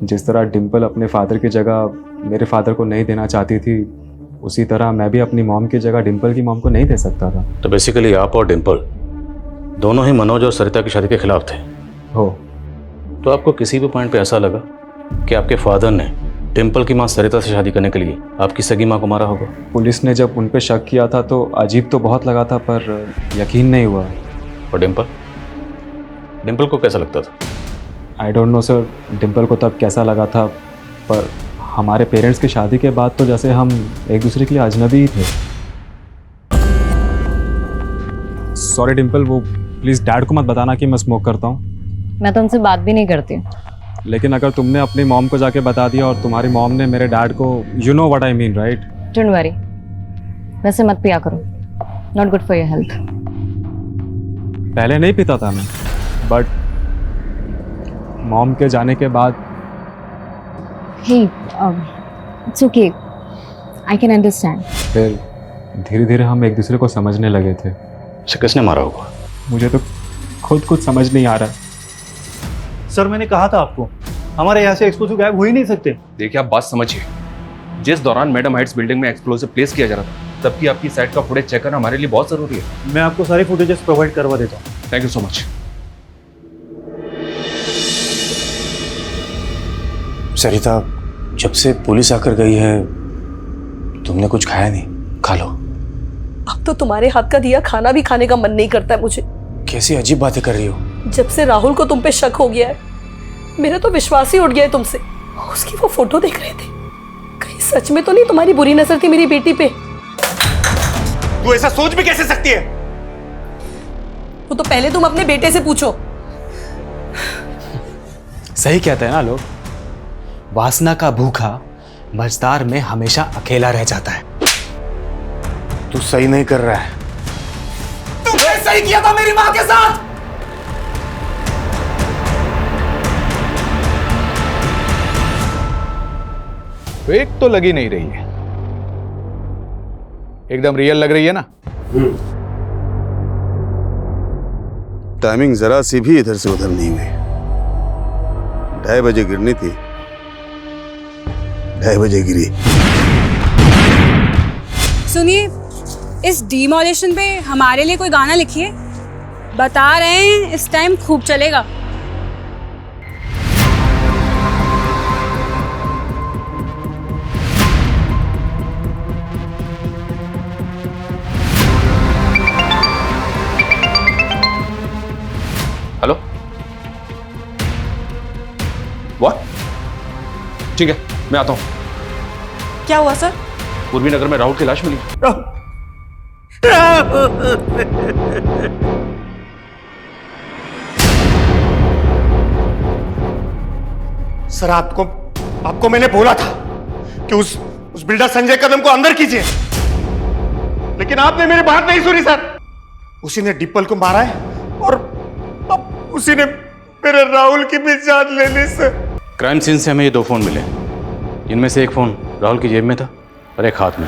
जिस तरह डिम्पल अपने फादर की जगह मेरे फादर को नहीं देना चाहती थी, उसी तरह मैं भी अपनी मॉम की जगह डिम्पल की मॉम को नहीं दे सकता था। तो बेसिकली आप और डिम्पल दोनों ही मनोज और सरिता की शादी के खिलाफ थे। हो। तो आपको किसी भी पॉइंट पे ऐसा लगा कि आपके फादर ने डिम्पल की माँ सरिता से शादी करने के लिए आपकी सगी माँ को मारा होगा। पुलिस ने जब उन पे शक किया था तो अजीब तो बहुत लगा था, पर यकीन नहीं हुआ। और डिम्पल डिम्पल को कैसा लगता था? I don't know sir, Dimple को तब कैसा लगा था, पर हमारे पेरेंट्स की शादी के बाद तो जैसे हम एक दूसरे के लिए अजनबी ही थे। सॉरी डिम्पल, वो प्लीज़ डैड को मत बताना कि मैं स्मोक करता हूँ। मैं तो उनसे बात भी नहीं करती। लेकिन अगर तुमने अपनी मॉम को जाके बता दिया और तुम्हारी मॉम ने मेरे डैड को, you know what I mean right? Don't worry, वैसे मत पिया करो, not good for your health. पहले नहीं पीता था मैं, बट मॉम के जाने के बाद hey it's okay, I can understand. फिर धीरे धीरे हम एक दूसरे को समझने लगे थे। उसे किसने मारा होगा? मुझे तो खुद कुछ समझ नहीं आ रहा। सर मैंने कहा था आपको, हमारे यहाँ से एक्सप्लोसिव गायब हो ही नहीं सकते। देखिए आप बात समझिए, जिस दौरान मैडम हाइट्स बिल्डिंग में एक्सप्लोसिव प्लेस किया जा रहा था तब की आपकी साइट का फुटेज चेक करना हमारे लिए बहुत जरूरी है। मैं आपको सारे फुटेजेस प्रोवाइड करवा देता हूँ। Thank you so much. Sarita, जब से पुलिस आकर गई है तुमने कुछ खाया नहीं, खा लो। अब तो तुम्हारे हाथ का दिया खाना भी खाने का मन नहीं करता है मुझे। कैसी अजीब बातें कर रही हो। जब से राहुल को तुम पे शक हो गया है मेरा तो विश्वास ही उठ गया है तुमसे। उसकी वो फोटो देख रहे थे, कहीं सच में तो नहीं तुम्हारी बुरी नजर थी मेरी बेटी पे? तू ऐसा सोच भी कैसे सकती है? वो तो पहले तुम अपने बेटे से पूछो। सही कहते हैं ना लोग, वासना का भूखा मझदार में हमेशा अकेला रह जाता है। तू सही नहीं कर रहा है। तुमने सही किया था मेरी मां के साथ। फेक तो लगी नहीं रही है, एकदम रियल लग रही है ना? टाइमिंग जरा सी भी इधर से उधर नहीं हुई। 2:30 बजे गिरनी थी, 2:30 बजे गिरी। सुनिए, इस डिमोलिशन पे हमारे लिए कोई गाना लिखिए, बता रहे हैं इस टाइम खूब चलेगा। Hello, what? ठीक है, मैं आता हूँ। क्या हुआ सर? पूर्वी नगर में राहुल की लाश मिली। सर आपको मैंने बोला था कि उस बिल्डर संजय कदम को अंदर कीजिए, लेकिन आपने मेरी बात नहीं सुनी सर। उसी ने डिम्पल को मारा है और अब उसी ने मेरे राहुल की भी जान ले ली सर। क्राइम सीन से हमें ये 2 फोन मिले, इनमें से एक फोन राहुल की जेब में था और एक हाथ में।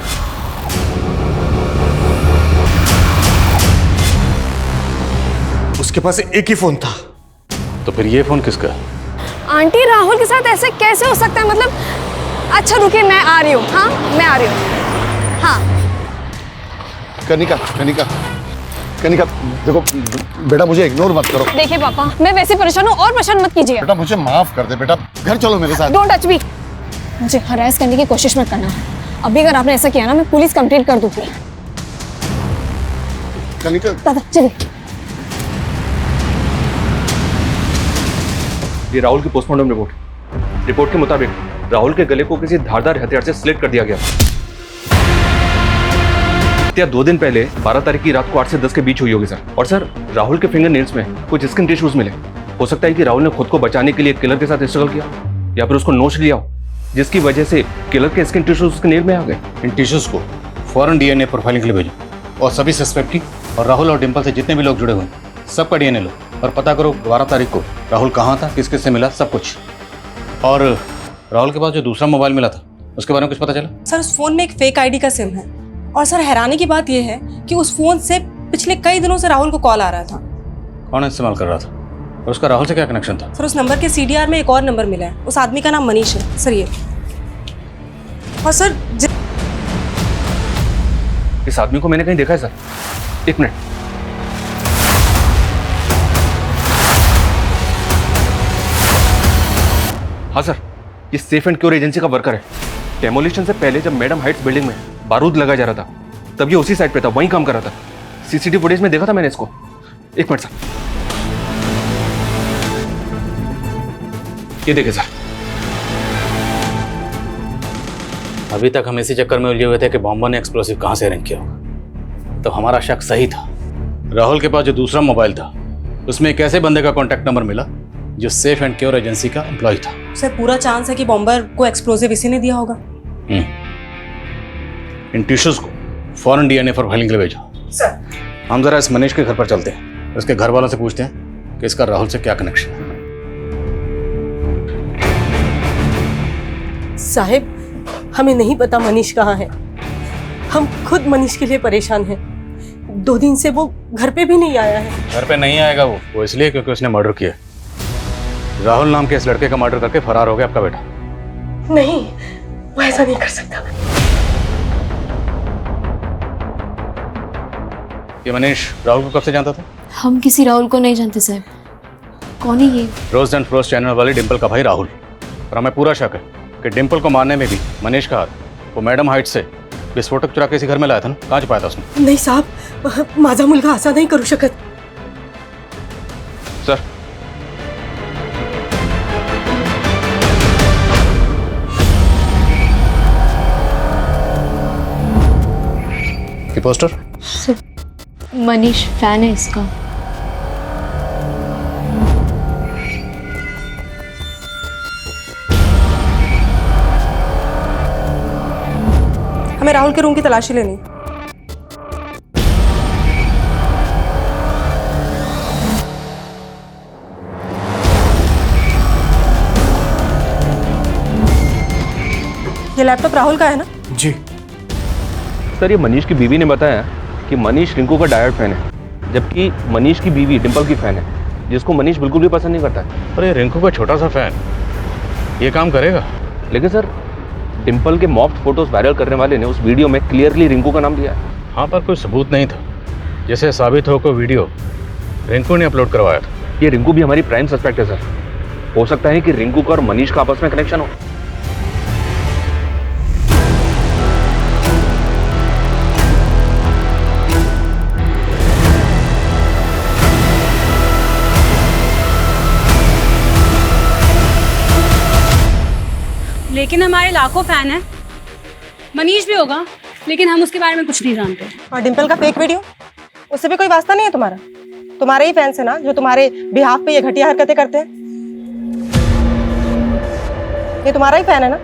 उसके पास एक ही फोन था। तो फिर ये फोन किसका? आंटी, राहुल के साथ ऐसे कैसे हो सकता है? मतलब अच्छा रुकिए, मैं आ रही हूँ। हाँ मैं आ रही हूँ। हाँ कनिका कनिका कनिका, देखो बेटा, मुझे इग्नोर मत करो। देखिए पापा, मैं वैसे परेशान हूँ और परेशान मत कीजिए। बेटा मुझे माफ कर दे बेटा, घर चलो मेरे साथ। Don't touch me. मुझे हरास करने की कोशिश मत करना। अभी अगर आपने ऐसा किया ना, मैं पुलिस कंप्लेंट कर दूंगी। कनिका दादा चलिए। ये राहुल की पोस्टमार्टम रिपोर्ट के मुताबिक राहुल के गले को किसी धारदार हथियार से स्लिट कर दिया गया। हत्या 2 दिन पहले 12 तारीख की रात को 8 से 10 के बीच हुई होगी सर। और सर, राहुल के फिंगर नेल्स में कुछ स्किन टिश्यूज मिले। हो सकता है कि राहुल ने खुद को बचाने के लिए किलर के साथ स्ट्रगल किया या फिर उसको नोच लिया हो, जिसकी वजह से किलर के स्किन टिश्यूज उसके नेल में आ गए। इन टिश्यूज को फौरन डीएनए प्रोफाइलिंग के लिए भेजो और सभी सस्पेक्ट की और राहुल और डिम्पल से जितने भी लोग जुड़े हुए हैं सबका डीएनए लो और पता करो 12 तारीख को राहुल कहाँ था, किस किस से मिला, सब कुछ। और राहुल के पास जो दूसरा मोबाइल मिला था उसके बारे में कुछ पता चला? सर उस फोन में एक फेक आईडी का सिम है, और सर हैरानी की बात यह है कि उस फोन से पिछले कई दिनों से राहुल को कॉल आ रहा था। कौन इस्तेमाल कर रहा था और उसका राहुल से क्या कनेक्शन था? सर उस नंबर के CDR में एक और नंबर मिला है, उस आदमी का नाम मनीष है सर। ये और सर इस आदमी को मैंने कहीं देखा है सर। 1 मिनट। हाँ सर, ये सेफ एंड क्योर एजेंसी का वर्कर है। डेमोलिशन से पहले जब मैडम हाइट्स बिल्डिंग में बारूद लगाया जा रहा था तब ये उसी साइड पे था, वहीं काम कर रहा था। सीसीटीवी फुटेज में देखा था मैंने इसको। एक मिनट सर, ये देखिए सर। अभी तक हम इसी चक्कर में उलझे हुए थे कि बॉम्बर ने एक्सप्लोसिव कहाँ से अरेंज किया होगा। तो हमारा शक सही था। राहुल के पास जो दूसरा मोबाइल था उसमें एक ऐसे बंदे का कॉन्टैक्ट नंबर मिला जो सेफ एंड क्योर एजेंसी का एम्प्लॉय था। सर पूरा चांस है कि बॉम्बर को एक्सप्लोसिव इसी ने दिया होगा। इन टिश्यूज को फॉरेन डीएनए फॉर फाइलिंग के लिए भेजो। सर हम जरा इस मनीष के घर पर चलते हैं, उसके घर वालों से पूछते हैं कि इसका राहुल से क्या कनेक्शन है। साहिब हमें नहीं पता मनीष कहाँ है। हम खुद मनीष के लिए परेशान हैं। 2 दिन से वो घर पे भी नहीं आया है। घर पे नहीं आएगा वो इसलिए क्योंकि उसने मर्डर किया। राहुल नाम के इस लड़के का मर्डर करके फरार हो गया आपका बेटा। नहीं, वो ऐसा नहीं कर सकता। ये मनीष राहुल को कब से जानता था? हम किसी राहुल को नहीं जानते साहब। कौन है ये? रोज एंड फ्रोस्ट चैनल वाली डिम्पल का भाई राहुल। और हमें पूरा शक है कि डिम्पल को मारने में भी मनीष का हाथ वो मैडम हाइट से विस्फोटक चुरा के इसी घर में लाया था ना। कहाँ छुपाया था उसने? नहीं साहब, माझा मुलगा असा नहीं करू शकत। सर ये पोस्टर? मनीष फैन है इसका। हमें राहुल के रूम की तलाशी लेनी। ये लैपटॉप राहुल का है ना? जी सर, ये मनीष की बीवी ने बताया कि मनीष रिंकू का डायरेक्ट फैन है, जबकि मनीष की बीवी डिम्पल की फैन है, जिसको मनीष बिल्कुल भी पसंद नहीं करता है। अरे रिंकू का छोटा सा फैन ये काम करेगा? लेकिन सर डिम्पल के मॉफ्ड फोटोज वायरल करने वाले ने उस वीडियो में क्लियरली रिंकू का नाम दिया है। हाँ, पर कोई सबूत नहीं था जिसे साबित हो को वीडियो रिंकू ने अपलोड करवाया था। ये रिंकू भी हमारी प्राइम सस्पेक्ट है सर। हो सकता है कि रिंकू का और मनीष का आपस में कनेक्शन हो। लेकिन हमारे लाखों फैन हैं। मनीष भी होगा, लेकिन हम उसके बारे में कुछ नहीं जानते। और डिम्पल का फेक वीडियो, उससे भी कोई वास्ता नहीं है तुम्हारा? तुम्हारे ही फैंस है ना जो तुम्हारे बिहाफ पे ये घटिया हरकतें करते हैं। ये तुम्हारा ही फैन है ना?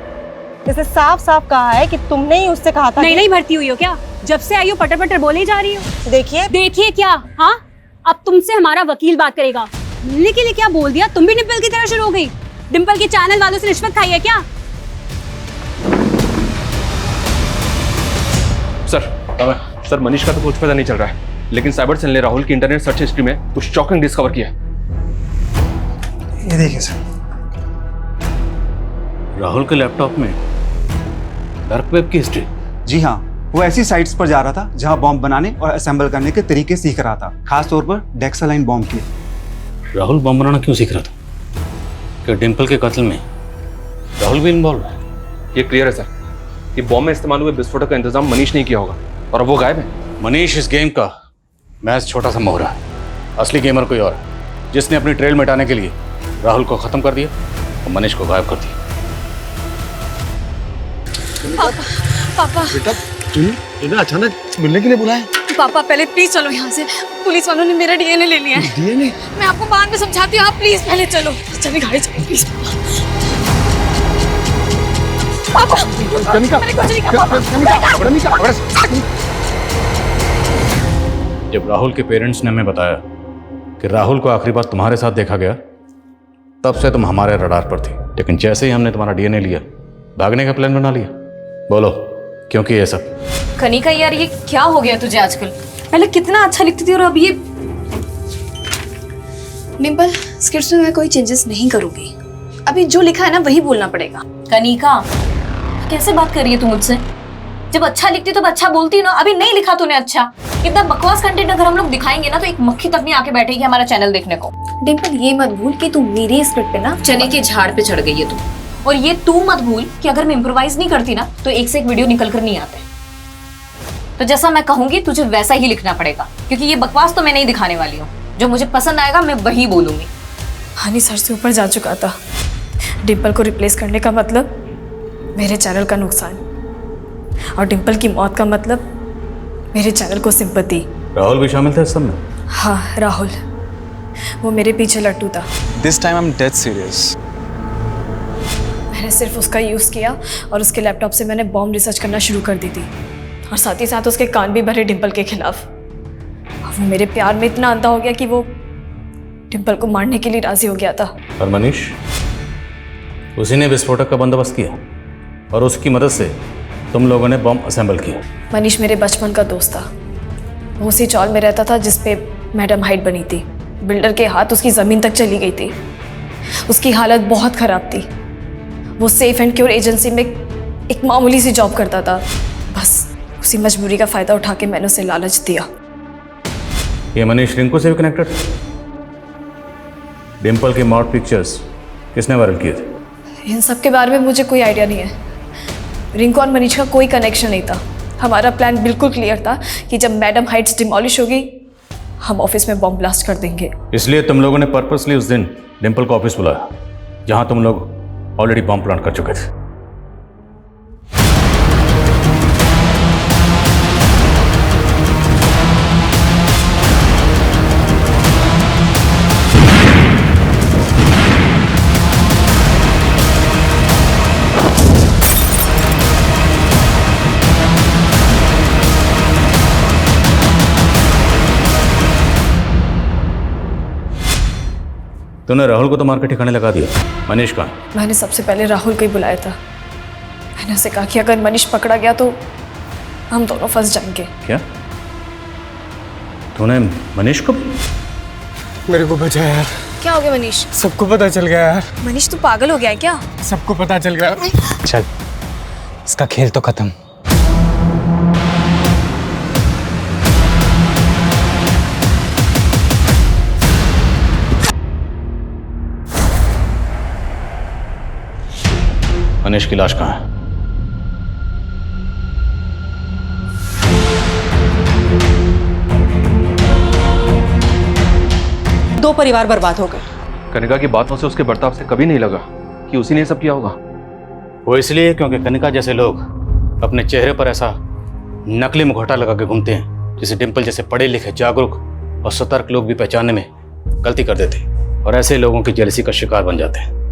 इसने साफ साफ कहा है कि तुमने ही उससे कहा था। नहीं भर्ती हुई हो क्या? जब से आई हो पटर पटर बोले ही जा रही हो। देखिए क्या? हाँ, अब तुमसे हमारा वकील बात करेगा। मिलने के लिए क्या बोल दिया? तुम भी डिम्पल की तरह शुरू हो गई। डिम्पल के चैनल वालों से रिश्वत खाई है क्या? सर मनीष का तो कुछ पता नहीं चल रहा है, लेकिन साइबर सेल ने राहुल की इंटरनेट सर्च हिस्ट्री में कुछ शॉकिंग डिस्कवर किया। ये देखिए सर, राहुल के लैपटॉप में डार्क वेब की हिस्ट्री। जी हाँ, वो ऐसी साइट्स पर जा रहा था जहां बॉम्ब बनाने और असेंबल करने के तरीके सीख रहा था, खास तौर पर डेक्सालाइन बॉम्ब की। राहुल बॉम्ब बनाना क्यों सीख रहा था? कि डिम्पल के कत्ल में राहुल भी इन्वॉल्व है? ये क्लियर है सर कि बॉम्ब में इस्तेमाल हुए विस्फोटक का इंतजाम मनीष ने किया होगा और अब वो गायब है। मनीष इस गेम का मैच छोटा सा मोहरा है। असली गेमर कोई और है, जिसने अपनी ट्रेल मिटाने के लिए राहुल को खत्म कर दिया और मनीष को गायब कर दिया। पापा बेटा तुम्हें अचानक मिलने के लिए बुलाया? पापा पहले प्लीज चलो यहाँ से। पुलिस वालों ने मेरा डीएनए ले लिया है। डीएनए? मैं आपको बाद में समझाती हूँ, आप प्लीज पहले चलो। चलिए गाड़ी चलो प्लीज। पापा जब राहुल के पेरेंट्स ने हमें बताया कि राहुल को आखिरी बार तुम्हारे साथ देखा गया, तब से तुम हमारे रडार पर थी। लेकिन जैसे ही हमने तुम्हारा डीएनए लिया, भागने का प्लान बना लिया। बोलो क्योंकि ये सब? कनिका यार, ये क्या हो गया तुझे आजकल? पहले कितना अच्छा लिखती थी और अब ये। डिम्पल, स्क्रिप्ट में मैं कोई चेंजेस नहीं करूंगी। अभी जो लिखा है ना वही बोलना पड़ेगा। कनिका कैसे बात कर रही है तू मुझसे? जब अच्छा लिखती तो अच्छा बोलती ना। अभी नहीं लिखा तूने अच्छा। इतना बकवास कंटेंट अगर हम लोग दिखाएंगे ना तो एक मक्खी तक नहीं आके बैठेगी हमारा चैनल देखने को। डिम्पल, ये मत भूल कि तू मेरे स्क्रिप्ट पे ना चने के झाड़ पे चढ़ गई है तू। और ये तू मत भूल कि अगर मैं इम्प्रोवाइज नहीं करती ना तो एक से एक वीडियो निकल कर नहीं आते। तो जैसा मैं कहूंगी तुझे वैसा ही लिखना पड़ेगा, क्योंकि ये बकवास तो मैं नहीं दिखाने वाली हूँ। जो मुझे पसंद आएगा मैं वही बोलूंगी। हनी सर से ऊपर जा चुका था। डिम्पल को रिप्लेस करने का मतलब मेरे चैनल का नुकसान, और डिम्पल की मौत का मतलब मेरे चैनल को सिंपैथी। राहुल भी शामिल था इस सब में? हाँ राहुल, वो मेरे पीछे लट्टू था। This time I am dead serious. मैंने सिर्फ उसका यूज़ किया और उसके लैपटॉप से मैंने बॉम्ब रिसर्च करना शुरू कर दी थी, और साथ ही साथ उसके कान भी भरे डिम्पल के खिलाफ। और वो मेरे प्यार में इतना अंधा हो गया कि वो डिम्पल को मारने के लिए राजी हो गया था। और मनीष, उसी ने विस्फोटक का बंदोबस्त किया और उसकी मदद से तुम लोगों ने बॉम्ब असेंबल किया। मनीष मेरे बचपन का दोस्त था। वो उसी चौल में रहता था जिस पे मैडम हाइट बनी थी। बिल्डर के हाथ उसकी ज़मीन तक चली गई थी। उसकी हालत बहुत ख़राब थी। वो सेफ एंड क्योर एजेंसी में एक मामूली सी जॉब करता था। बस उसी मजबूरी का फ़ायदा उठा के मैंने उसे लालच दिया। ये मनीष रिंकू से भी कनेक्टेड था? डिम्पल के मॉड पिक्चर्स किसने वायरल किए थे? इन सब के बारे में मुझे कोई आइडिया नहीं है। रिंकू और मनीष का कोई कनेक्शन नहीं था। हमारा प्लान बिल्कुल क्लियर था कि जब मैडम हाइट्स डिमोलिश होगी हम ऑफिस में बॉम्ब ब्लास्ट कर देंगे। इसलिए तुम लोगों ने पर्पसली उस दिन डिम्पल को ऑफिस बुलाया जहां तुम लोग ऑलरेडी बॉम्ब प्लांट कर चुके थे। तूने राहुल को तो मार के ठिकाने लगा दिया। मनीष कहाँ? मैंने सबसे पहले राहुल को ही बुलाया था। मैंने उसे कहा कि अगर मनीष पकड़ा गया तो हम दोनों फंस जाएंगे। क्या तूने मनीष को? मेरे को बचा यार। क्या हो गया मनीष? सबको पता चल गया यार। मनीष तू पागल हो गया है क्या? सबको पता चल गया। चल इसका खेल तो खत्म। मनीष की लाश कहाँ है? दो परिवार बर्बाद हो गए। कनिका की बातों से, उसके बर्ताव से कभी नहीं लगा कि उसी ने ये सब किया होगा। वो इसलिए क्योंकि कनिका जैसे लोग अपने चेहरे पर ऐसा नकली मुखौटा लगा के घूमते हैं जिसे डिम्पल जैसे पढ़े लिखे, जागरूक और सतर्क लोग भी पहचानने में गलती कर देते हैं और ऐसे लोगों की जेलसी का शिकार बन जाते हैं।